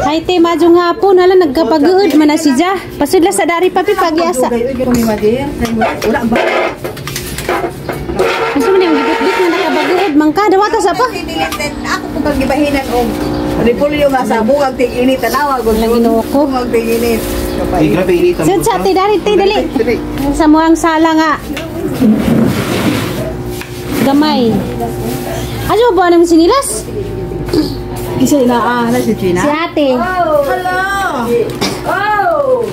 Ay, te, majong hapon. Hala, nagkapag-uod man na si Ja. Pasudla sa dari papi pagyasa. Wala ba? Kasi man yung gibit-bit na nakapag-uod. Mangka, dawata sa pa. Ako po kang gibahinan o repolyo nga sa buwag ting-init. Tanawa, Ginoo ko. buwag ting-init. Grabe init ang Sa te, dari, te, dali. Sa muang sala nga. Gamay. Ano ba nang sinilas? Isa na si Gina. Si ate. Oh, hello. Oh.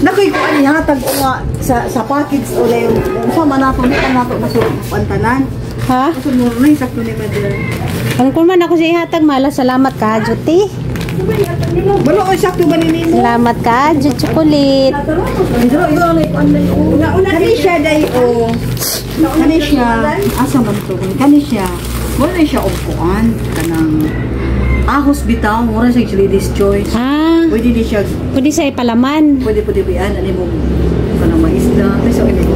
Nakoy ko ani hatag o nga sa package o layo. Sa manato ni kanato na so pantanan. Ha? Sunod na sakto ni Madre. Ano kung man ako sa ihatag, mala. Salamat ka, Juti. Balo ko sakto ba ni mo? Salamat ka, Jut Chocolate. Kani siya day o. Kani siya asa man to? Kani siya. Wala siya upuan kanang hospital, mura siya Ladies Choice. Ah, Pwede di siya, pwede sa ipalaman. pwede biyan ani mo kanang maisda, kasi okay mo.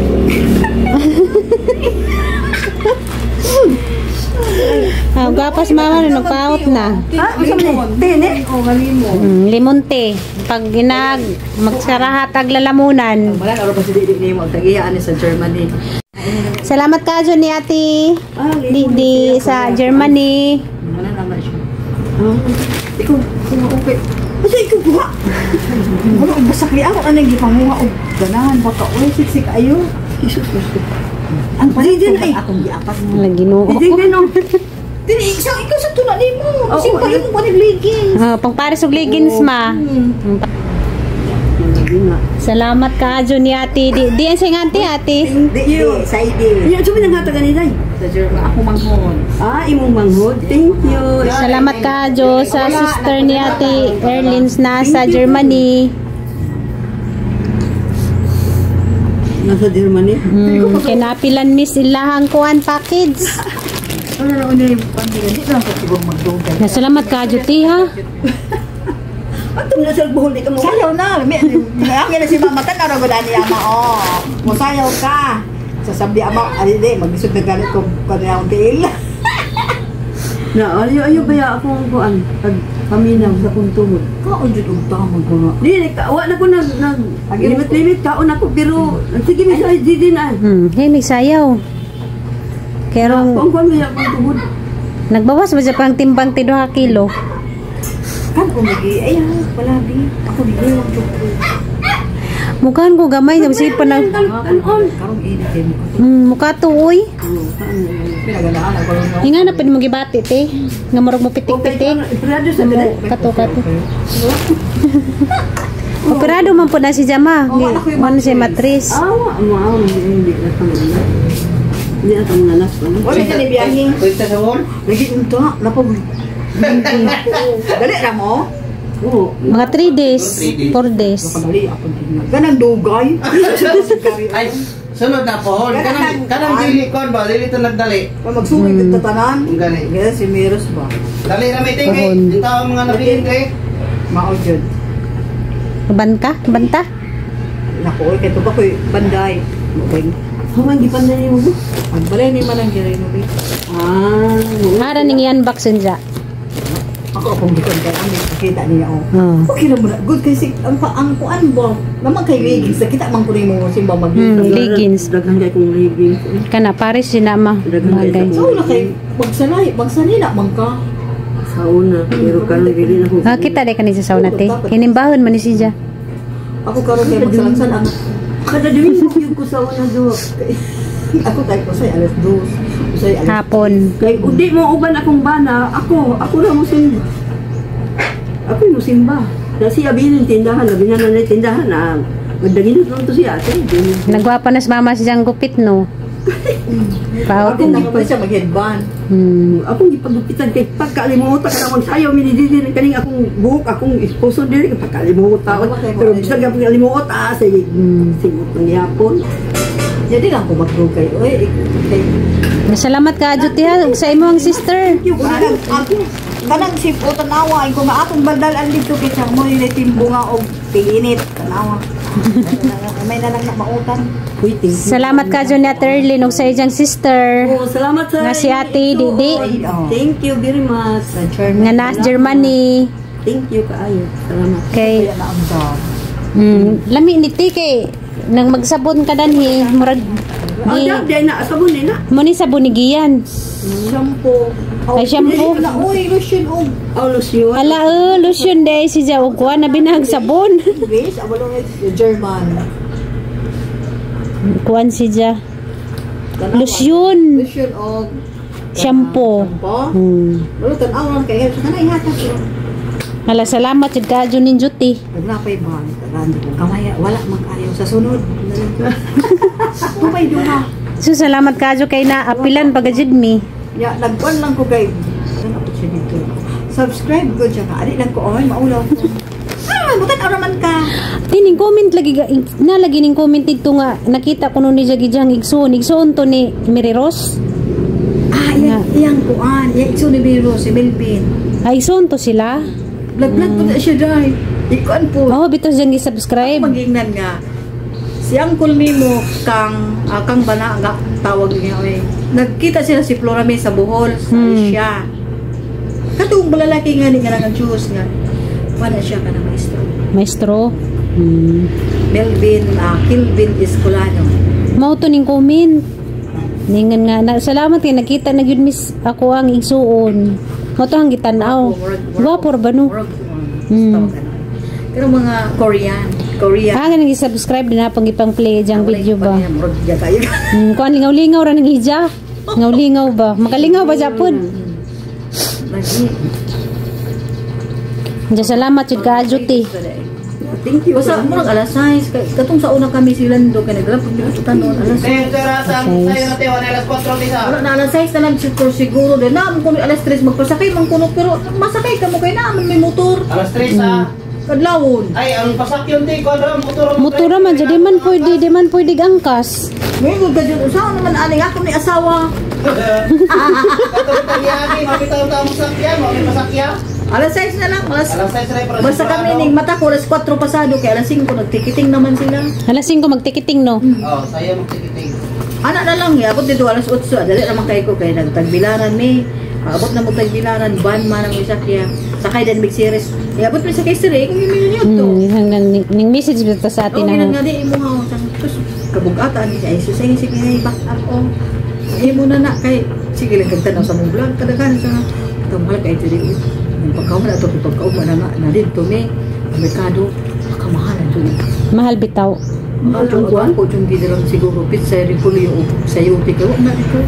Ah, gapas mama na nagpaot na. Ha? Limon. Tene? O, galimo. Limon te. Pag ginag, magsarahat ag lalamunan. Wala na pa si Didi ni mo tag-iya ani sa Germany. Salamat ka dyan ni ate. Di sa Germany. Wala naman siya. Ikaw, okay. Kasi ikaw buha. Wala, basak li ako anong gipanguha o ganahan baka uy, siksik ayo. Jesus Cristo. Ang pasidin ay akong giapat mo. Lagi no. Hindi no. Dili, ikaw sa tulad ni mo. Kasi pagin mo panigligin. Pang pares og leggings ma. Salamat ka dyan ni ate. Di ang sing ate. Di, sa ide. Yung sabi nang hatagan nila sa German, ako manghod. Imong manghod. Thank you. Salamat ka dyan sa sister ni ate Erlins na sa Germany. Nasa Germany? Kinapilan miss ilahang kuan package. Ano na una yung pandigan? Di lang sa sigong magdugan. Salamat ka dyan ha. At na sa buhol di ka mo. Sayaw na. Mayangin na si mama. Tanaro ba ni ama? Musayaw ka. Sasabi ama, alili, mag-isog na galit ko kanya akong tiil. Na, ayaw baya akong kuan. Pag paminaw sa kong tumod. Kaon dyan ang tamang ko nga. Di, wala ko limit kaon ako. Pero, sige may sa di na. Hey, may sayaw. Kerong Kuan kaya akong tumod. nagbawas ba siya pang timbang 2 kilo? Kan umigi, ay palagi. Ako di ko yung chocolate. Mukhaan ko gamay sa sipa ng Karong init mo. mukha to uy. Pinagalaan ako no. Hinga na pwede mo gibati te. Nga marog mo pitik-pitik. Prado sa dire. Kato. Operado man po na si Jama. Ano siya matris. Hindi na tama. Hindi na tama na nas. Wala ka ni biyahing. Pwede sa mall? Lagi unta, napag. Dali ra mo. Oo. Mga 3 days, 4 days. Kadali ako din. Ganang dugay. Ay, sunod na po. Kanang dili kon ba? Dili to nagdali. Kung magsungay kita tanan. Gani. Gaya si Miros ba? Dali na meeting kay. Yung tao mga nabihin kay. Mao jud. Banta? Naku, kay to ba koy banday. Okay. Human gipanday mo. Ang balay ni man ang giray no. Hara ning yan baksin dya. Ako akong gipanday ang kita niya okay na mo na. Good kasi ang kuan ba? Naman kay leggings kita man kunin mo simba mag Leggings. Daghan kay kong leggings. Kana pares sinama. Bagay. So na kay magsanay na man ka. Sauna, pero karon dili na ko. Kita day kanisa sauna te. Hinimbahon man ni si Ja. Ako karon kay magsalansan ang kada domingo yung ko sa una do. Ako kay ko say alas 2. Say alas Hapon. kay udi mo uban akong bana, ako ra mo simba. Ako mo simba. Dasi abinin tindahan, labi na tindahan na magdagin na to siya. Nagwapa na si mama si Jang gupit no. Paot Ako na. hindi pa siya mag-headband. Hmm. Akong gipagupitan kay pagkalimutan ka na magsayaw minididin kaning akong buhok akong esposo diri pagkalimutan pero bisag ang pagkalimutan sige sigot ng yapon jadi lang ko magdugay oy Salamat ka Juti ha sa imo ang sister. kanang sipo tanawa ko nga atong bandalan dito kay mo ni timbunga og pinit tanawa May nalang na mautan. Waiting. Salamat ka dyan ni Ate Erlyn ug sa iyang sister. Oh, salamat sa Nga si Ate Didi. Thank you very much. Nga na Germany. Thank you kaayo. Salamat. Kay Kaya na ang job. lami ni Tike nang magsabon ka danhi murag Oh, di day na sabon ni na. mo ni sabon ni Gian. Shampoo. Ay, shampoo. Uy, lotion og. Oh, Lucio. Hala lotion day si Jaw ko na binahag sabon. English, abalong German. Kuan si Ja. Tanawa. Lotion. Lotion og Shampoo. Shampoo. Wala tanaw lang kay sa kanay hatag. Hala salamat jud ka jud nin duty. Nagnapay ba? Tagandi ko kamay wala man kayo sa sunod. Tupay do na. So salamat ka jud kay na apilan pagajud mi. Ya nagkuan lang ko kay ano po siya dito. Subscribe ko siya ka. Adi lang ko oy maulaw ko. Butan ara man ka. Tining comment lagi na lagi ning comment dito nga nakita ko no ni Jagijang igsoon to ni Miriros. Ah, iyang kuan. Iyang iso ni Biro si Melvin. Ay igsoon to sila. Lag-lag po na siya dahil. Ikuan po. Oh, bitos jang i-subscribe. Magingnan nga. Siyang kulmi mo kang bana nga tawag niya oy. Nagkita sila si Florame sa Bohol sa Asia. Katong balalaki nga ni nga nag-choose nga. Wala siya ka na maestro. Maestro. Melvin, Kilvin Escolano. Mao to ning comment. Ningan nga na, salamat kay nakita na gyud miss ako ang igsuon. Mao to ang gitan-aw. Guwapo ba no? Pero mga Korean. Ah, nga nag-subscribe din na pang ipang play jang video ba. Kayo. Kuan lingaw-lingaw ra nang hija. Ngaw-lingaw ba? Makalingaw ba japon? Lagi. Diya salamat jud ka ajuti. Thank you. Basta murag alas 6 katong sa una kami silando kay nagdala pag tanon alas 6. Sir, rasa tayo na tayo alas 4 disa. Wala na alas 6 na lang siguro din na mo kuno alas 3 magpasakay man kuno pero masakay ka mo kay naman may motor. Alas 3 ah. Kadlawon. Ay, ang pasakyon di ko motor. Motor man jud di man pwede angkas. Ngayon ka dyan, usawa naman aning ako ni asawa. Katong tagyani, mabitaw ta mo sakyan, mo pasakyan. Alas 6 na lang, Alas 6 na para. basta kami ning mata ko alas 4 pasado kay alas 5 nagtikiting naman sila. Alas 5 magtikiting no. Oh, saya magtikiting. Ana na lang ya, abot dito alas 8, dali naman kay ko kay nagtagbilaran mi. Abot na mo tagbilaran, ban man ang isakya. Sakay din big series. Abot mi sa kay sire, kung yun to. Hanggang ning message basta sa atin Oh, na. nga di mo ha, tapos kabugatan di ay susay sige ni back up oh. Imo na kay sige lang kagtanaw sa mong vlog kadaghan sa mahal kay diri. Ang pagkaon na to pagkaon na na dito mi. Merkado kamahal to. Mahal bitaw. Ang kuan ko yung gidalang siguro pizza rin po yung sayote ko na dito.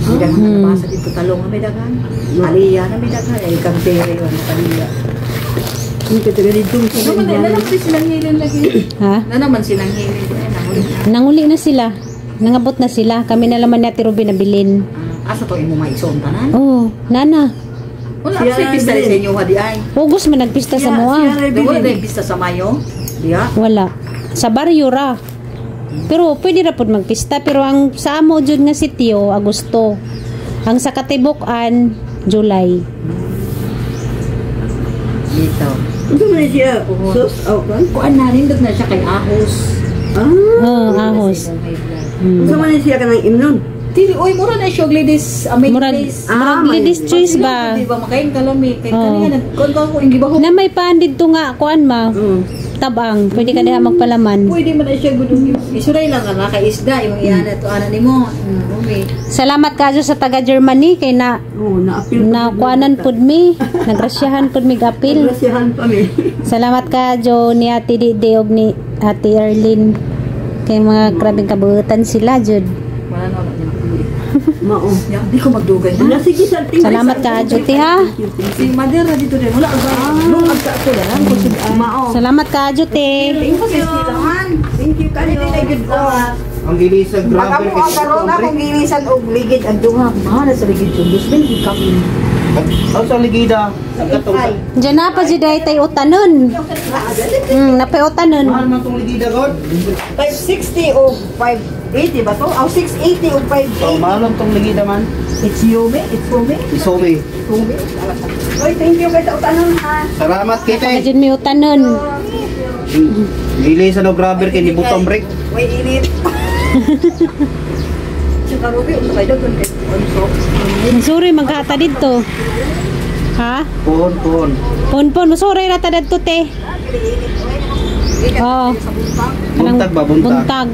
Dagan na nabasa dito talong na may dagan. Aliya na may dagan ay kampere yung aliya. Hindi ka taga dito. Na naman silang hilin lagi. Ha? Na naman silang hilin. Nanguli na sila. Nangabot na sila. Kami na laman ni Ate Ruby na bilin. Asa to imo maison tanan? Oh, nana. Wala kasi pista sa inyo hadi ay. August man nagpista sa moa. Wala na pista sa Mayo. Diya. Wala. Sa baryo ra. Pero pwede ra pud magpista pero ang sa amo jud nga sitio Agosto. Ang sa Katibukan July. Dito. Ito na siya. Sus, kan? Kuan na rin na siya kay Ahos. Oh, ahos. Gusto man siya ka ng imnon. Dili, oy, mura na siya ladies, Murag ladies. ladies choice ba? Di ba makain kalami kay Oh. kanina nagkon ko yung gibaho. Na may paan dito nga kuan ma. Tabang, pwede ka diha magpalaman. Pwede man na siya gudong isuray lang ka kay isda yung iyana to ana nimo. Okay. Salamat kayo sa taga Germany kay na Oh, na-apil. kuanan pud mi, nagrasyahan pud mi gapil. Rasihan pa mi. Salamat kayo ni Ate Didi og ni Ate Erlyn. Kay mga grabing kabuutan sila jud. Wala na ako. Mao. Ya, di ko magdugay Na na. sige sa Salamat kayo ti ha. Si Mother na dito rin. Wala ba? Nung agka ko na lang. Mao. Salamat kayo ti. Thank you. Thank you kayo. Ang gilisag Pag grabe. ako ang karoon na kung gilisan og ligid ang duha. Mahal sa ligid yung dusmin ikapin. Ang sa ligida, ang katong Diyan na pa jud ay tay utanon. Napay utanon. mahal man tong ligida god. 560 o 580 ba to? 680 o So, 580. mahal man tong ligida man. It's Yume, it's Yume. Isomi. Oy, thank you kay tautanon ha. Salamat kita. Jud mi utanon. Dili sa no grabber kay ni butang brake. Way init. Tsaka Ruby, kay doon kay Onso. Sorry, maghata dito. Ha? Pon. Pon, sorry rata dito te. Oo. Buntag ba, buntag? Buntag.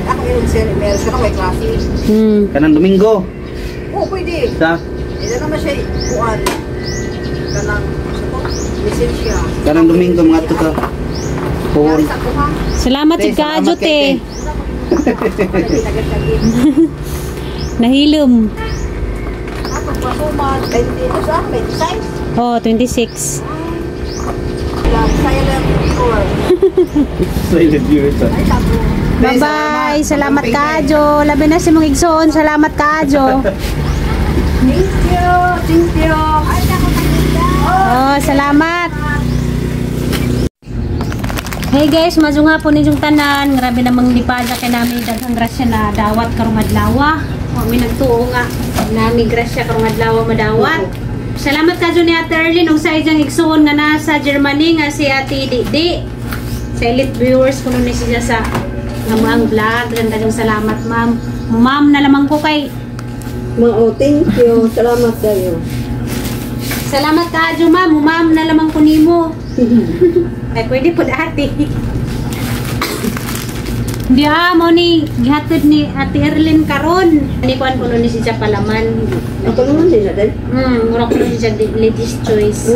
Ako yung meron ka na may klase. Kanang Domingo. Oo, pwede. Sa Hindi naman siya kuan. Kanang lisensya. kanang Domingo mga to ka. Pon. Sa kuha. Salamat Te, jud kaayo salamat kay te. Nahilom. Ako pasuman 20 sa 26. Oh, 26. Silent viewer. Silent viewer sa. Ay, sabi. Bye-bye. Salamat kaayo. Labi na si mong igsoon. Salamat kaayo. Thank you. Thank you. Ay, ako Oh, salamat. Hey guys, madyo nga po ninyong tanan. Grabe namang lipada kay namin daghang grasya na dawat karong adlaw. May nagtuo nga nami grasya karong adlaw madawat. Salamat kadyo ni Ate Erlyn ug sa iyang igsuon nga nasa Germany nga si Ate Didi. Sa elite viewers kuno ni siya sa namang vlog. Daghang salamat ma'am. Ma'am na lamang ko kay Mao, thank you. Salamat kayo. salamat kadyo ma'am. Ma'am na lamang ko nimo. Ay, pwede po ate. Hindi mo ni gihatod ni Ate Erlyn karon. Ni kuan kuno ni siya palaman. Ako naman din na din. Mura kuno siya ladies choice.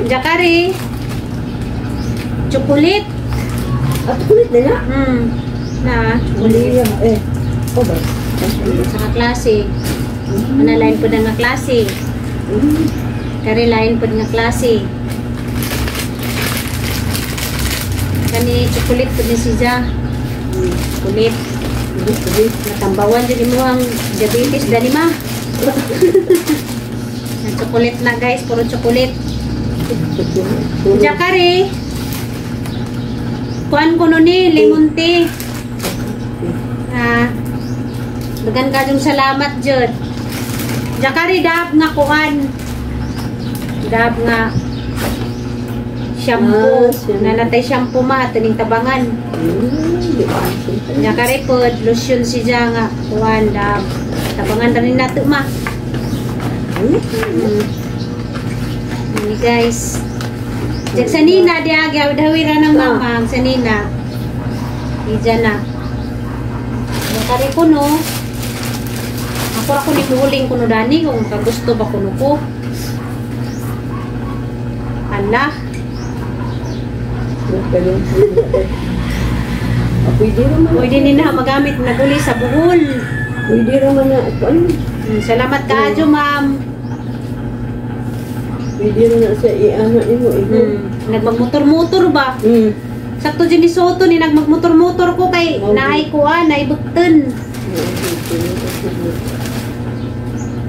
Jakari. Chocolate. At kulit na na. Na chocolate. Oh ba? Sa klase. Lain po na nga klase. Kari lain po nga klase. Kani chocolate po din siya. Chocolate. Natambawan din mo ang diabetes dani ma. Chocolate na guys, puro chocolate. Jakari. Kuan ko ni lemon tea. Dagan kayong salamat jud. Jakari dab nga kuan. Dab nga shampoo. Nanatay shampoo ma tuning tabangan. Jakari pod lotion siya nga kuan dab. Tabangan rin nato ma. Ini guys. Jak sanina dia agawid-hawira ng mamang sanina. Ija na. Jakari ko no. Ako ni huling kuno dani kung kagusto ba kuno ko. Allah. Pwede ni na magamit na guli sa buhol. Pwede naman na. Salamat kaadyo ma'am. Pwede na sa i-ano mo. Nagmagmotor-motor ba? Sakto dyan ni Soto ni nagmagmotor-motor ko kay naay kuha, naibukten.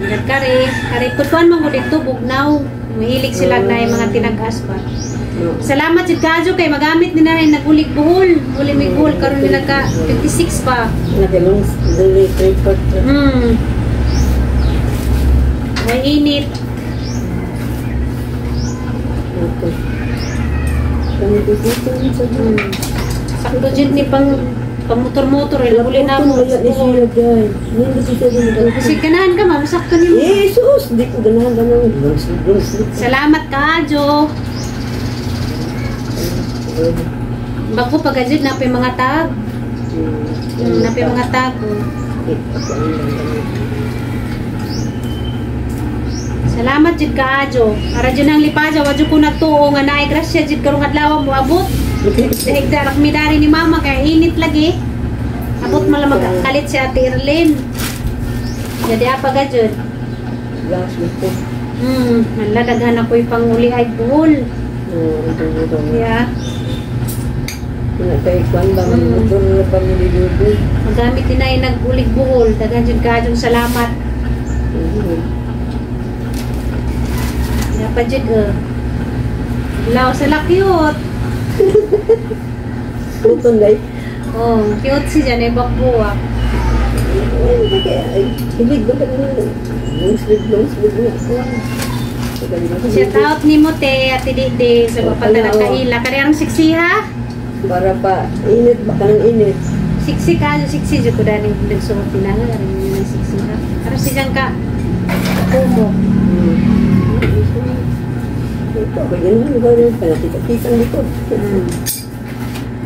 Kari putuan mo dito bugnaw. Mahilig sila na yung mga tinagas ba. Salamat si Kajo kay magamit ni na rin nagulig buhol. Uli may buhol karon nila ka 56 pa. Nagalong dali tripod. May init. Okay. Kami dito sa Sakto dyan ni pang motor-motor eh. Uli na mo. Kasi ganahan ka ma'am. Sakto ni mo. Jesus! Di ko ganahan. Salamat Kajo. Bago pag-adjud na pa yung mga tag. Na pa yung mga tag. Salamat jud Kajo. Para dyan ang lipaja. Wadyo ko natuo nga naay grasya jud karong adlaw mo abot. Dahil darak midari ni mama kaya init lagi. Abot mo lang magkalit si Ate Erlyn. Jadi apa gajud? Gas ito. Naladaghan ako yung panguli ay buhol. Yeah. Nakaikuan ba ang motor na pamiligudo? Magamit din na yung nag-ulig buhol. Daghan jud Kajong salamat. Dapat jud law sa lakyot. Putong guys. Oh, cute siya na bakbuwa. Hilig ba ka nila? Long sleeve nga. Shout out ni mo te, Ate Didi, sa papata ng kaila. Kaya ang siksi ha? Para pa, init, baka ng init. Siksi ka, siksi dyan ko dahil nagsuot pinanga. Kaya yun ang siksi ha? Para sigang ka, kumo. Ito, ganyan na, ikaw rin, panatikak-tikang likod.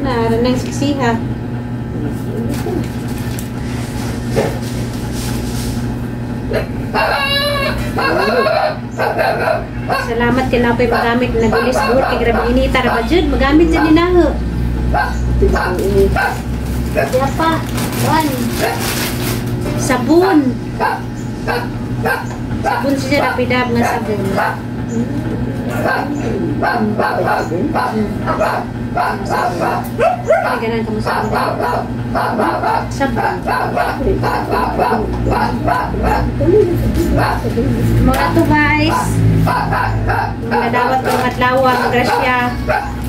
Naaran ng siksi ha? Salamat kay Lapay magamit na gulis buhot kay grabe inita ra ba jud magamit jud ni naho. Kaya pa, one. Sabon. Sabon siya rapidab nga sabon. Ay, ganun ka mo sabon. Sabon. Mga to guys. Nadawat ko matlawa ang grasya.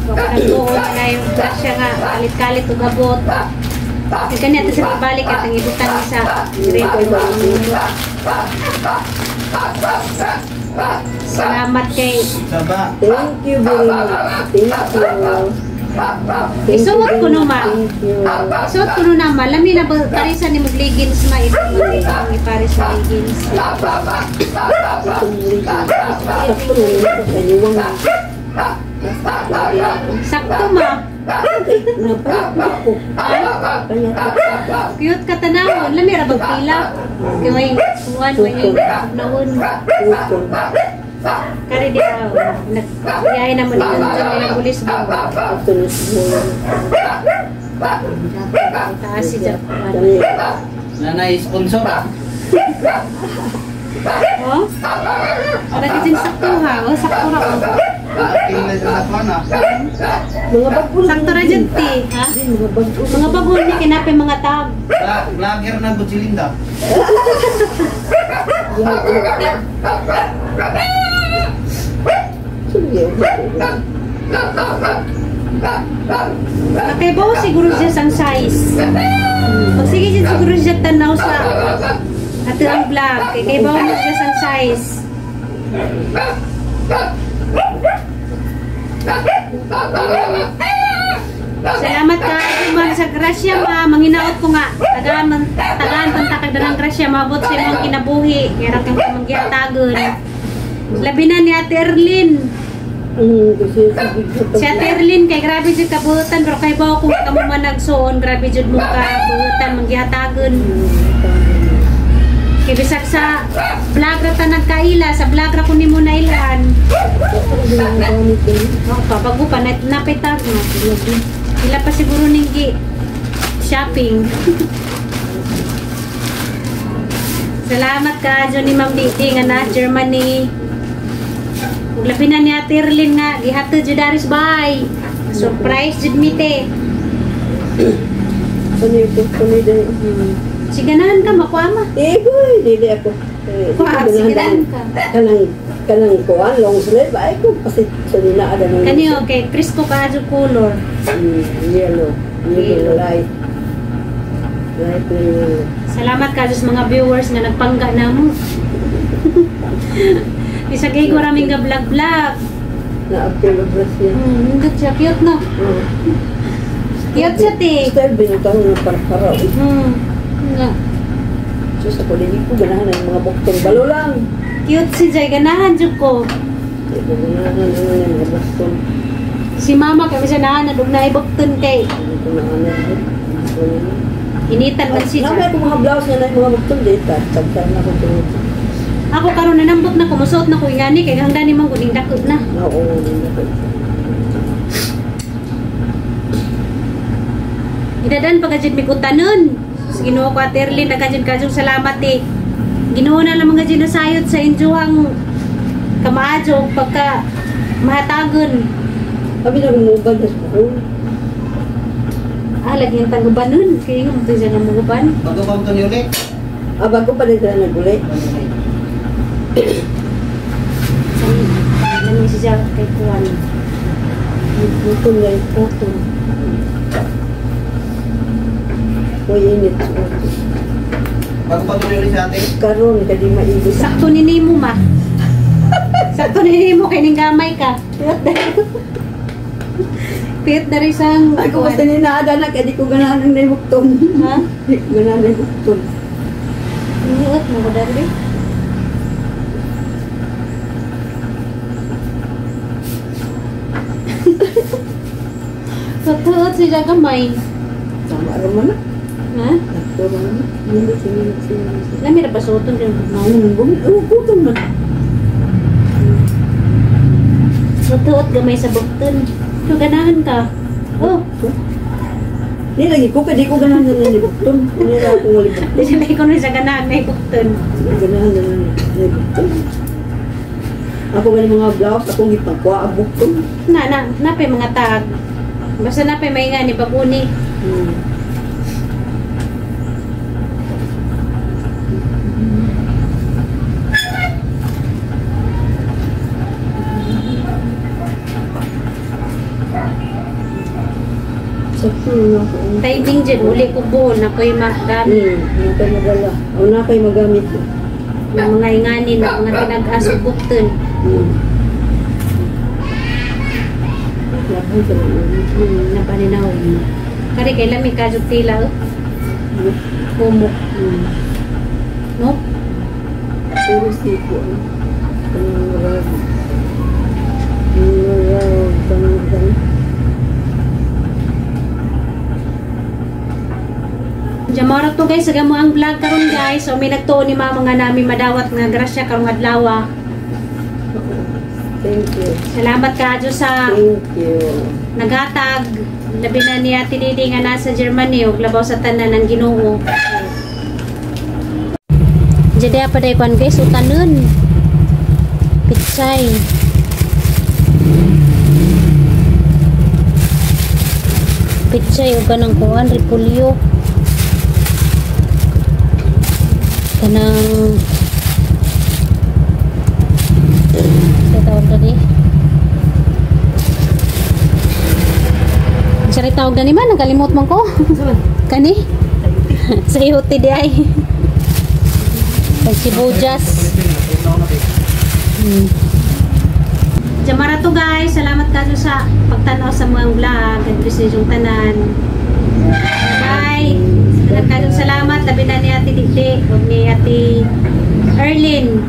Huwag ka nagtuon na yung grasya nga. Kalit-kalit o gabot. Yung kanya ito sa ibalik at ang ibutan niya sa grito. Salamat kay Saba. Thank you very much. Thank you. isuot ko no ma. Thank you. Isuot ko no na ma. Lami na ba parisan ni mo leggings ma. Itong iparis mo leggings. Itong liit. Sakto na yun sa kanyuwang. Sakto ma. Napalit ko. Cute ka tanawon. Lami ra bag pila. Kaya may kuwan may naon. Utol. Kari di ako. Nagyayin naman ni Anton ng pulis mo. Ito na siguro. Taas si Jack. Kami. Nanay sponsor. Oh? Nagiging sakto ha. Oh, sakto ra oh. Kailan sa nakwana. Mga bagul. Sakto ra dyan ti. Ha? Mga bagul. Mga bagol ni kinapay mga tag. Vlogger na Godzilinda. Nakaibaw siguro siya sang size. Pag sige dyan siguro siya tanaw sa ato ang vlog. Kaibaw mo siya sang size. Salamat ka, Juman, sa grasya ma. Manghinaot ko nga. Tagaan pantakag na ng grasya. Mabot sa imong kinabuhi. Kaya kang pamagyan-tagon. Labi na ni Ate Erlyn. Si Ate Erlyn, kay grabe dyan kabuhutan. Pero kay bawa kung kamo man nagsuon, grabe dyan mo kabuhutan. Mangyatagon. Kay bisag sa vlog ra ta nagkaila. Sa vlog ra ko ni mo na ilan. Bago pa, napitag na. Ila pa siguro ninggi shopping. Salamat ka, Johnny Ma'am Didi nga na Germany. Ug labi na ni Ate Erlyn nga gihatod jud daris bay. Surprise jud mi te. Punay din. Siganahan ka makuama. Boy, dili ako. Siganahan ka. Kanang kuan long sleeve ay ko kasi salina ada nang. Kaniyo kay Prisco ka jud color. Yellow. Yellow light. Light na yellow. Salamat ka sa mga viewers nga nagpangga na mo. Bisag kay ko raming ga vlog-vlog. Na-appeal of Russia. Hindi siya cute no. Cute siya te. Style binutang ng parparaw. Nga. So sa kulini ko ganahan ng mga buktong balo lang. Cute si Jay, ganahan jud ko. Ganahan ng mga baston. Si mama kami siya na dug na ibukton kay. Ito na ano. Initan man si Namay Jay. ko mga blouse na ng mga buktong data. Tagtar na ko ito. Ako karon nanambot na kumusuot na ko ingani kay hangdan ni man kuning dakot na. Oo. Idadan pagajud mi kutanon. Ginoo ko Ate Erlyn nagkajud salamat eh. Ginoo na lang mga ginasayod sa injuhang kamaadyo pagka mahatagon. Kami na lumubad na sa school. Lagi yung tagubanon. Kaya yung ito siya ng muguban. Bago ba ito ni ulit? Bago pa rin sila naguli. Ano siya kay Kuwan. Ito na ito. Uy, init. Bago pa ito ni ulit sa atin? Karoon, kadi maibig. Sakto ni Nemo ma. Sa tunay mo kay ning gamay ka. Piyot na rin sang... Ay, kung basta ninaada na, kaya di ko ganahan ng naibukton. Ha? Di ko ganahan ng naibukton. Iniot mo ko dali. Totoo siya gamay. Sama naman na. Ha? Tama naman. Hindi siya. Lami na pasutong din. Putong na. Totoo gamay sa bukton. So, ganahan ka. Oh, Hindi lagi ko, kaya di ko ganahan na naibukton. Hindi na ako malibukton. di sabi ko na sa ganahan may bukton. Hindi ganahan na naibukton. Ako galing mga blouse, akong ipagkwa, abukton. Napay mga tag. Basta napay may nga ni Babuni. Sakto na ako. Timing dyan, uli ko buon. Ako'y magamit. Nakay magala. O nakay magamit ko. Ng mga inganin, ng mga pinag-asok bukton. Nakay ka naman. Napaninaw. Kari kay lamig kasog tila. Humok. No? Puro siko. Kanang marami. Kanang Jamara to guys, sagamo ang vlog karon guys. So may nagtuon ni mama nga namin madawat nga grasya karong adlaw. Thank you. Salamat ka Diyos sa Thank you. naghatag. Labi na ni Ate Didi nga nasa Germany ug labaw sa tanan ng Ginoo. Jadi apa day kwan guys, utanon. Pitsay. Pitsay ug kanang kuan repolyo. Kanang sa tawag gani. Sari tawag gani man, nakalimot man ko. Kani? Sa ihote di ay. Kay sibujas. Jamara to guys, salamat ka sa pagtanaw sa mga vlog. God bless yung tanan. Bye! Salamat, labi na ni Ate Didi o ni Ate Erlyn.